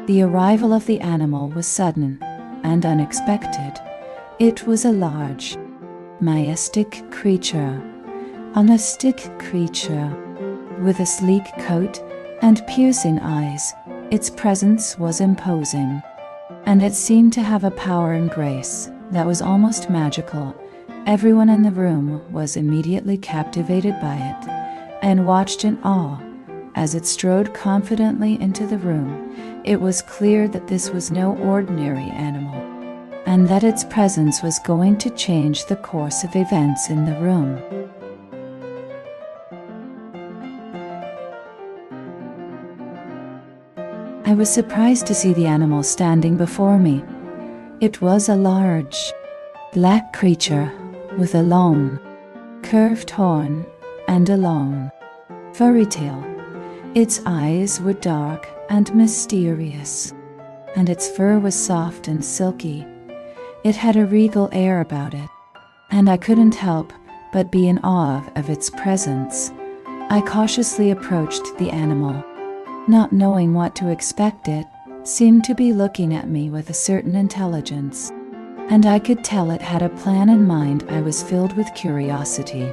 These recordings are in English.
The arrival of the animal was sudden and unexpected. It was a large, majestic creature, with a sleek coat and piercing eyes. Its presence was imposing, and it seemed to have a power and grace that was almost magical. Everyone in the room was immediately captivated by it and watched in awe as it strode confidently into the room. It was clear that this was no ordinary animal, and that its presence was going to change the course of events in the room. I was surprised to see the animal standing before me. It was a large, black creature with a long, curved horn and a long, furry tail. Its eyes were dark and mysterious, and its fur was soft and silky. It had a regal air about it, and I couldn't help but be in awe of its presence. I cautiously approached the animal, not knowing what to expect. It seemed to be looking at me with a certain intelligence, and I could tell it had a plan in mind. I was filled with curiosity,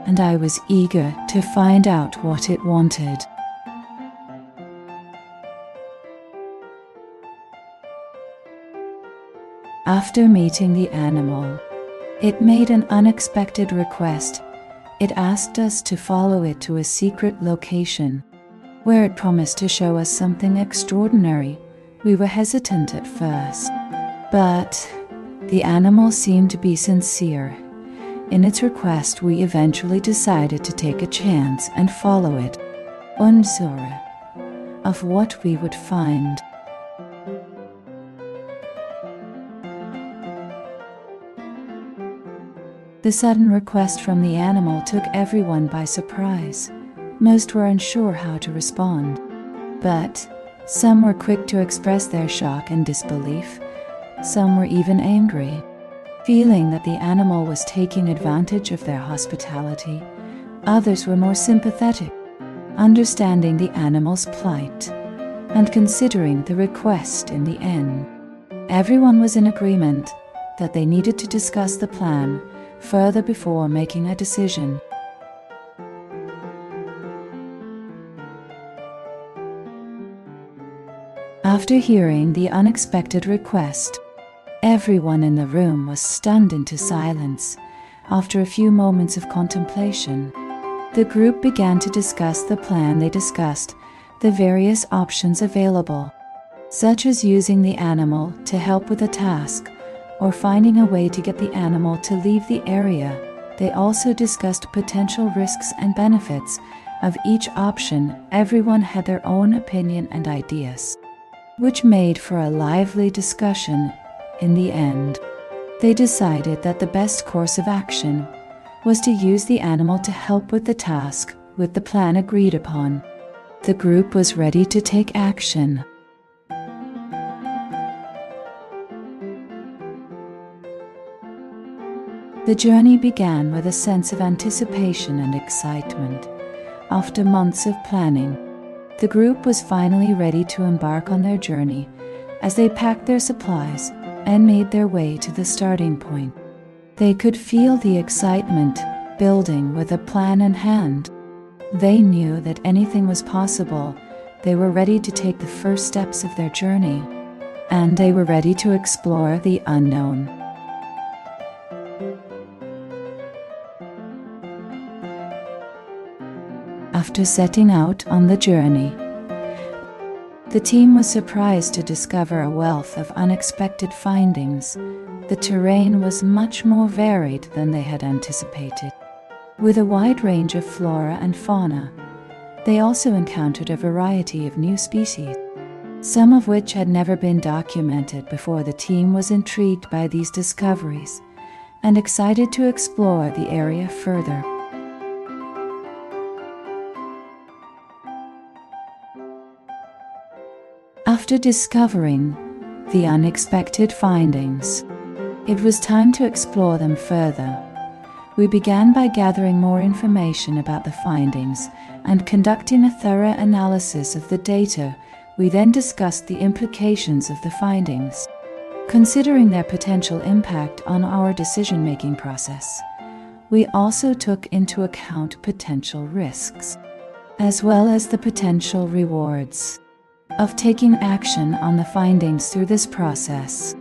and I was eager to find out what it wanted. After meeting the animal, it made an unexpected request. It asked us to follow it to a secret location, where it promised to show us something extraordinary. We were hesitant at first, but the animal seemed to be sincere in its request. We eventually decided to take a chance and follow it, unsure of what we would find. The sudden request from the animal took everyone by surprise. Most were unsure how to respond, but some were quick to express their shock and disbelief. Some were even angry, feeling that the animal was taking advantage of their hospitality. Others were more sympathetic, understanding the animal's plight and considering the request in the end. Everyone was in agreement that they needed to discuss the plan further before making a decision. After hearing the unexpected request, everyone in the room was stunned into silence. After a few moments of contemplation, the group began to discuss the plan. They discussed the various options available, such as using the animal to help with a task or finding a way to get the animal to leave the area. They also discussed potential risks and benefits of each option. Everyone had their own opinion and ideas, which made for a lively discussion. In the end, they decided that the best course of action was to use the animal to help with the task. With the plan agreed upon, the group was ready to take action. The journey began with a sense of anticipation and excitement. After months of planning, the group was finally ready to embark on their journey. As they packed their supplies and made their way to the starting point, they could feel the excitement building. With a plan in hand, they knew that anything was possible. They were ready to take the first steps of their journey, and they were ready to explore the unknown. After setting out on the journey, the team was surprised to discover a wealth of unexpected findings. The terrain was much more varied than they had anticipated, with a wide range of flora and fauna. They also encountered a variety of new species, some of which had never been documented before. The team was intrigued by these discoveries and excited to explore the area further. After discovering the unexpected findings, it was time to explore them further. We began by gathering more information about the findings and conducting a thorough analysis of the data. We then discussed the implications of the findings, considering their potential impact on our decision-making process. We also took into account potential risks, as well as the potential rewards of taking action on the findings through this process.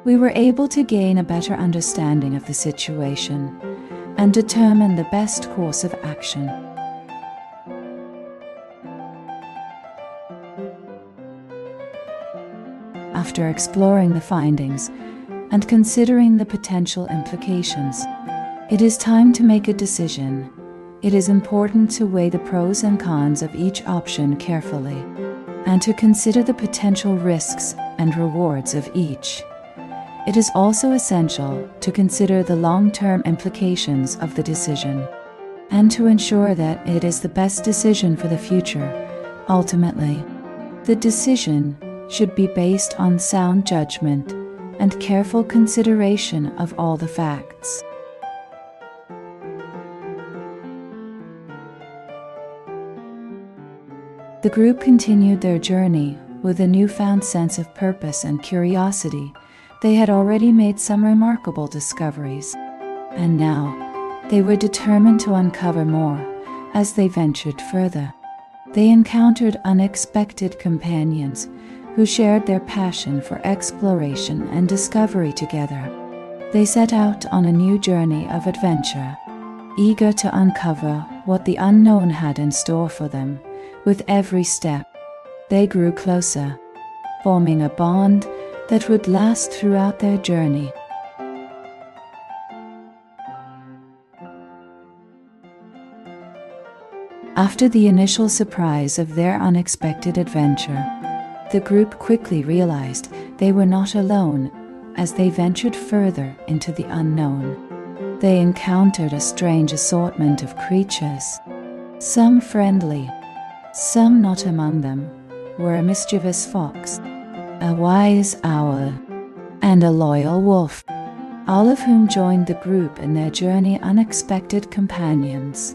We were able to gain a better understanding of the situation and determine the best course of action. After exploring the findings and considering the potential implications, it is time to make a decision. It is important to weigh the pros and cons of each option carefully and to consider the potential risks and rewards of each. It is also essential to consider the long-term implications of the decision and to ensure that it is the best decision for the future. Ultimately, the decision should be based on sound judgment and careful consideration of all the facts. The group continued their journey with a newfound sense of purpose and curiosity. They had already made some remarkable discoveries, and now they were determined to uncover more as they ventured further. They encountered unexpected companions who shared their passion for exploration and discovery together. They set out on a new journey of adventure, eager to uncover what the unknown had in store for them. With every step, they grew closer, forming a bond that would last throughout their journey. After the initial surprise of their unexpected adventure, the group quickly realized they were not alone as they ventured further into the unknown. They encountered a strange assortment of creatures, some friendly, some not. Among them were a mischievous fox, a wise owl, and a loyal wolf, all of whom joined the group in their journey. Unexpected companions.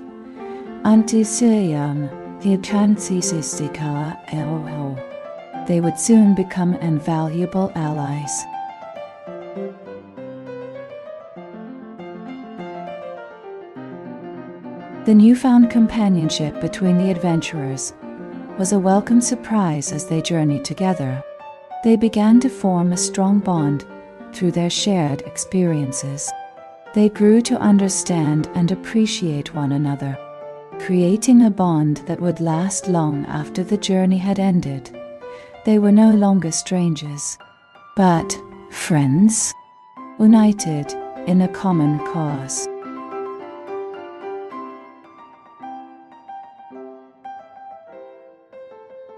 They would soon become invaluable allies. The newfound companionship between the adventurers was a welcome surprise as they journeyed together. They began to form a strong bond through their shared experiences. They grew to understand and appreciate one another, creating a bond that would last long after the journey had ended. They were no longer strangers, but friends, united in a common cause.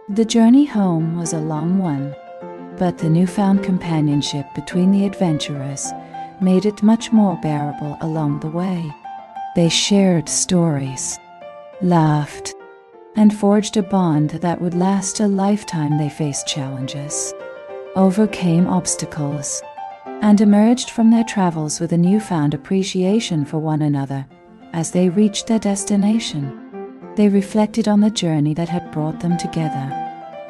The journey home was a long one, but the newfound companionship between the adventurers made it much more bearable along the way. They shared stories, laughed, and forged a bond that would last a lifetime. They faced challenges, overcame obstacles, and emerged from their travels with a newfound appreciation for one another. As they reached their destination, they reflected on the journey that had brought them together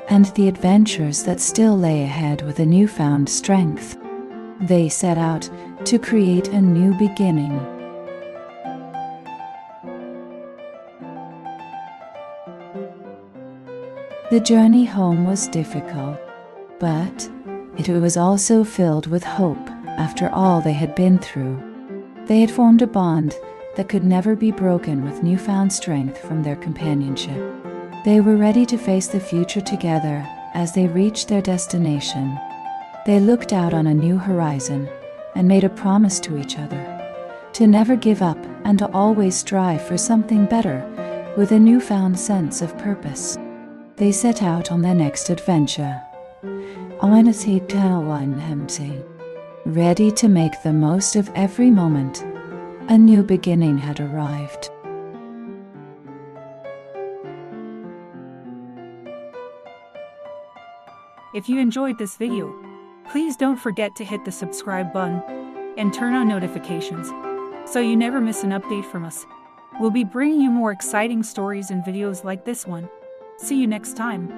and the adventures that still lay ahead. With a newfound strength, they set out to create a new beginning. The journey home was difficult, but it was also filled with hope. After all they had been through, they had formed a bond that could never be broken. With newfound strength from their companionship, they were ready to face the future together. As they reached their destination, they looked out on a new horizon and made a promise to each other to never give up and to always strive for something better. With a newfound sense of purpose, they set out on their next adventure, ready to make the most of every moment. A new beginning had arrived. If you enjoyed this video, please don't forget to hit the subscribe button and turn on notifications so you never miss an update from us. We'll be bringing you more exciting stories and videos like this one. See you next time.